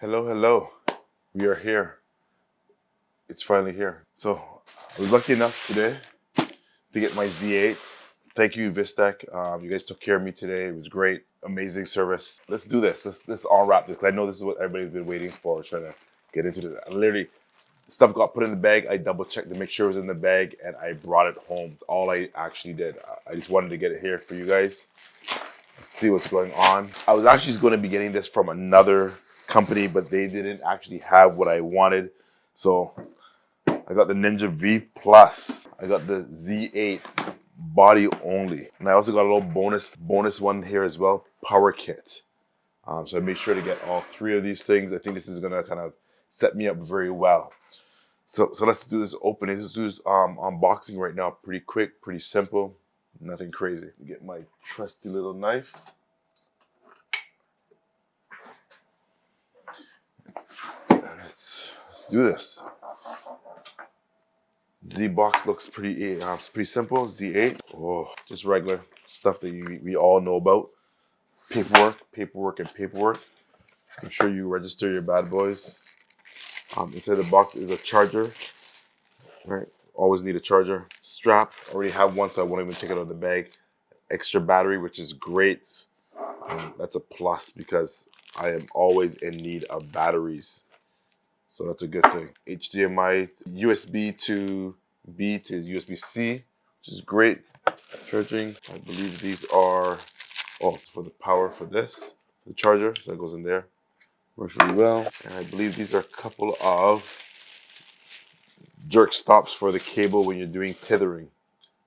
Hello, hello. We are here. It's finally here. So I was lucky enough today to get my Z8. Thank you, Vistec. You guys took care of me today. It was great. Amazing service. Let's do this. Let's unwrap this, because I know this is what everybody's been waiting for, trying to get into this. Literally, stuff got put in the bag. I double checked to make sure it was in the bag, and I brought it home. All I actually did. I just wanted to get it here for you guys. See what's going on. I was actually going to be getting this from another company, but they didn't actually have what I wanted. So I got the Ninja V Plus. I got the Z8 body only. And I also got a little bonus one here as well, power kit. So I made sure to get all three of these things. I think this is going to kind of set me up very well. So let's do this opening. Let's do this unboxing right now. Pretty quick, pretty simple. Nothing crazy. Get my trusty little knife. Let's do this. Z box looks pretty simple. Z8. Oh, just regular stuff that we all know about. Paperwork, and paperwork. Make sure you register your bad boys. Inside the box is a charger. Right. Always need a charger. Strap, already have one, so I won't even take it out of the bag. Extra battery, which is great. That's a plus because I am always in need of batteries. So that's a good thing. HDMI, USB to B to USB-C, which is great. Charging, I believe these are, for the power for this, the charger, so that goes in there. Works really well. And I believe these are a couple of jerk stops for the cable when you're doing tethering.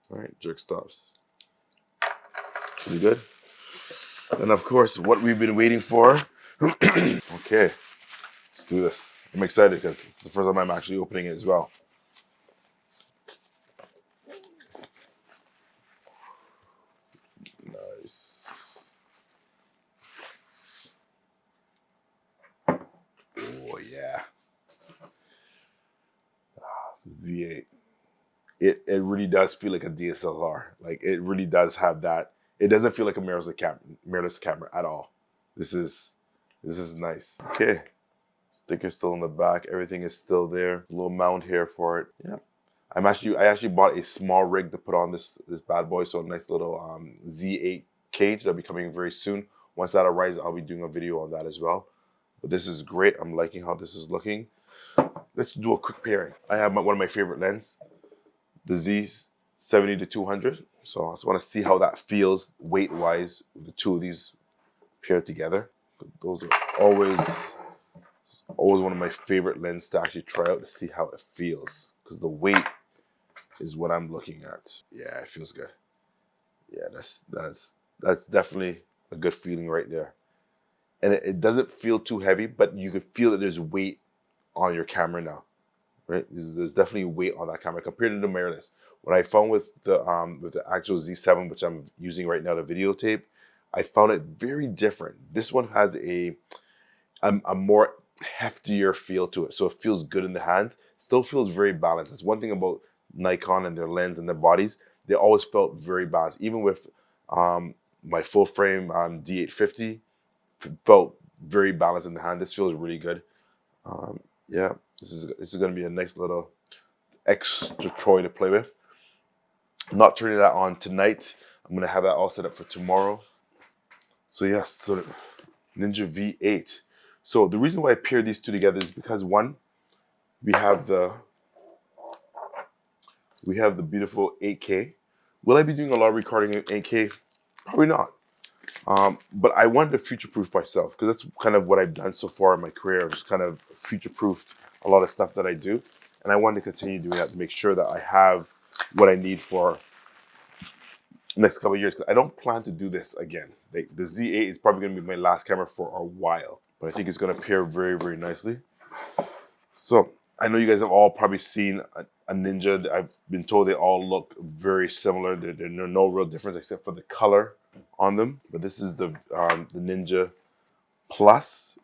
All right, jerk stops. Pretty good. And of course, what we've been waiting for. Okay, let's do this. I'm excited because it's the first time I'm actually opening it as well. Nice. Oh yeah. Z8. It really does feel like a DSLR. Like, it really does have that. It doesn't feel like a mirrorless camera at all. This is nice. Okay. Sticker's still in the back. Everything is still there. A little mount here for it. Yeah. I actually bought a small rig to put on this bad boy. So a nice little Z8 cage that'll be coming very soon. Once that arrives, I'll be doing a video on that as well. But this is great. I'm liking how this is looking. Let's do a quick pairing. I have one of my favorite lenses, the Z70 to 200. So I just want to see how that feels weight-wise with the two of these paired together. Those are always one of my favorite lenses to actually try out to see how it feels, because the weight is what I'm looking at. Yeah, it feels good. Yeah, that's definitely a good feeling right there. And it doesn't feel too heavy, but you can feel that there's weight on your camera now, right? There's definitely weight on that camera compared to the mirrorless. What I found with the actual Z7, which I'm using right now to videotape, I found it very different. This one has a more heftier feel to it, so it feels good in the hand. Still feels very balanced. It's one thing about Nikon and their lens and their bodies. They always felt very balanced. Even with my full frame D850, felt very balanced in the hand. This feels really good. Yeah, this is going to be a nice little extra toy to play with. I'm not turning that on tonight. I'm going to have that all set up for tomorrow. So yes, so Ninja V8. So the reason why I paired these two together is because, one, we have the beautiful 8K. Will I be doing a lot of recording in 8K? Probably not. But I wanted to future-proof myself, because that's kind of what I've done so far in my career. I've just kind of future-proofed a lot of stuff that I do. And I wanted to continue doing that to make sure that I have what I need for the next couple of years. Because I don't plan to do this again. The Z8 is probably going to be my last camera for a while. But I think it's going to pair very, very nicely. So I know you guys have all probably seen a Ninja. I've been told they all look very similar. There's no real difference except for the color on them. But this is the Ninja Plus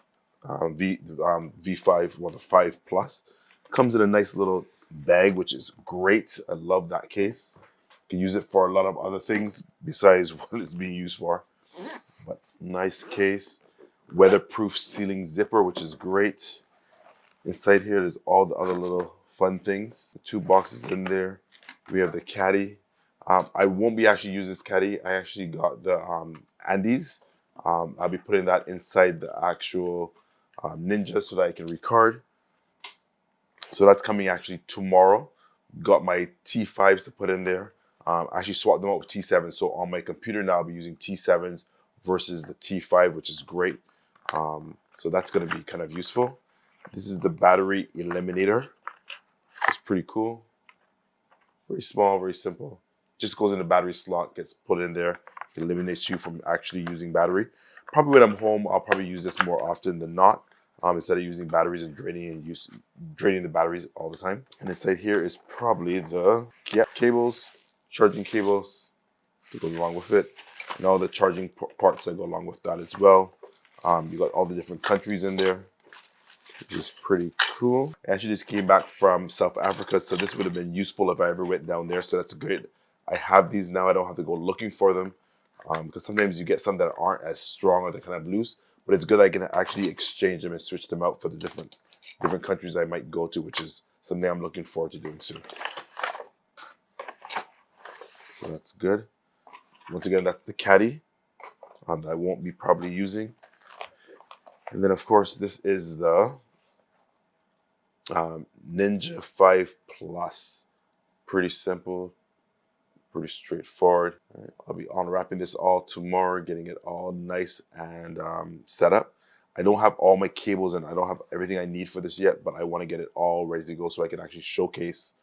V5, well, the 5 Plus. Comes in a nice little bag, which is great. I love that case. You can use it for a lot of other things besides what it's being used for. But nice case. weatherproof sealing zipper, which is great. Inside here, there's all the other little fun things. The 2 boxes in there. We have the caddy. I won't be actually using this caddy. I actually got the Andes. I'll be putting that inside the actual Ninja so that I can record. So that's coming actually tomorrow. Got my T5s to put in there. I actually swapped them out with T7s. So on my computer now, I'll be using T7s versus the T5, which is great. So that's going to be kind of useful. This is the battery eliminator. It's pretty cool. Very small, very simple. Just goes in the battery slot, gets put in there. It eliminates you from actually using battery. Probably when I'm home, I'll probably use this more often than not. Instead of using batteries and draining the batteries all the time. And inside here is probably the cables, charging cables that go along with it, and all the charging parts that go along with that as well. You got all the different countries in there, which is pretty cool. I actually just came back from South Africa, so this would have been useful if I ever went down there, so that's great. I have these now. I don't have to go looking for them, because sometimes you get some that aren't as strong or they're kind of loose, but it's good I can actually exchange them and switch them out for the different countries I might go to, which is something I'm looking forward to doing soon. So that's good. Once again, that's the caddy that I won't be probably using. And then, of course, this is the Ninja 5 Plus. Pretty simple, pretty straightforward. Right, I'll be unwrapping this all tomorrow, getting it all nice and set up. I don't have all my cables and I don't have everything I need for this yet, but I want to get it all ready to go so I can actually showcase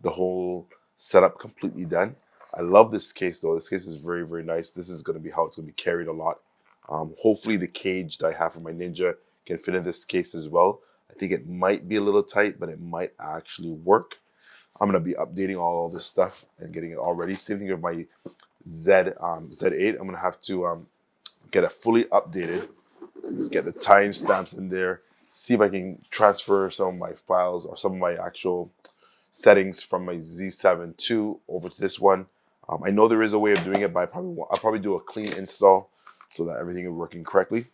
the whole setup completely done. I love this case though. This case is very, very nice. This is going to be how it's going to be carried a lot. Hopefully the cage that I have for my Ninja can fit in this case as well. I think it might be a little tight, but it might actually work. I'm going to be updating all this stuff and getting it all ready. Same thing with my Z8. I'm going to have to get it fully updated, get the timestamps in there, see if I can transfer some of my files or some of my actual settings from my Z7 II over to this one. I know there is a way of doing it, but I'll probably do a clean install so that everything is working correctly.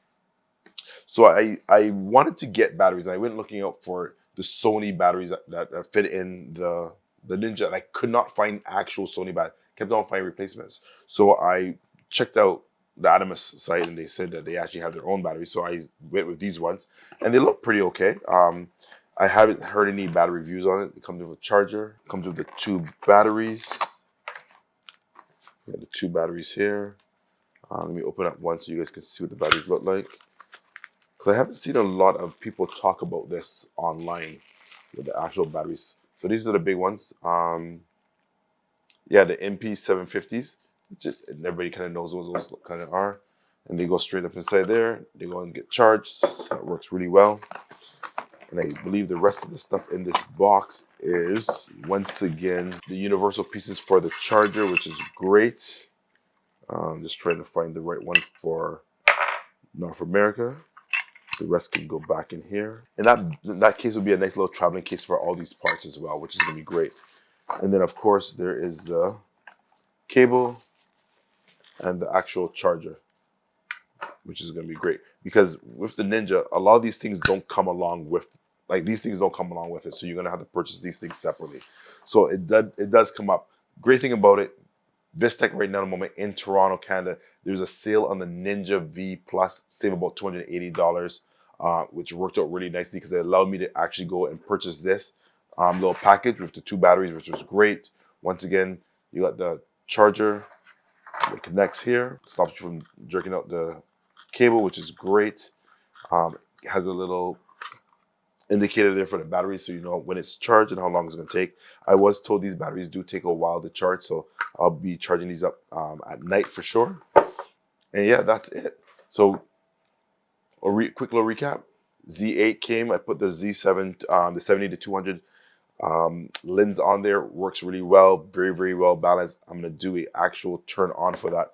So I wanted to get batteries. I went looking out for the Sony batteries that fit in the Ninja, and I could not find actual Sony batteries. Kept on finding replacements. So I checked out the Atomos site, and they said that they actually have their own batteries. So I went with these ones, and they look pretty okay. I haven't heard any bad reviews on it. It comes with a charger. It comes with the 2 batteries. We have the 2 batteries here. Let me open up one so you guys can see what the batteries look like. Because I haven't seen a lot of people talk about this online with the actual batteries. So these are the big ones. Yeah, the MP750s. Just everybody kind of knows what those kind of are. And they go straight up inside there. They go and get charged. So it works really well. And I believe the rest of the stuff in this box is, once again, the universal pieces for the charger, which is great. Just trying to find the right one for North America. The rest can go back in here. And that case will be a nice little traveling case for all these parts as well, which is going to be great. And then, of course, there is the cable and the actual charger, which is going to be great. Because with the Ninja, a lot of these things don't come along with, these things don't come along with it. So you're going to have to purchase these things separately. So it does come up. Great thing about it, Vistech right now at the moment in Toronto, Canada, there's a sale on the Ninja V Plus, save about $280, which worked out really nicely because it allowed me to actually go and purchase this little package with the 2 batteries, which was great. Once again, you got the charger that connects here, stops you from jerking out the cable, which is great. It has a little indicator there for the battery, so you know when it's charged and how long it's going to take. I was told these batteries do take a while to charge, so I'll be charging these up at night for sure. And yeah, that's it. So quick little recap. Z8 came. I put the Z7, the 70 to 200 lens on there. Works really well. Very, very well balanced. I'm going to do an actual turn on for that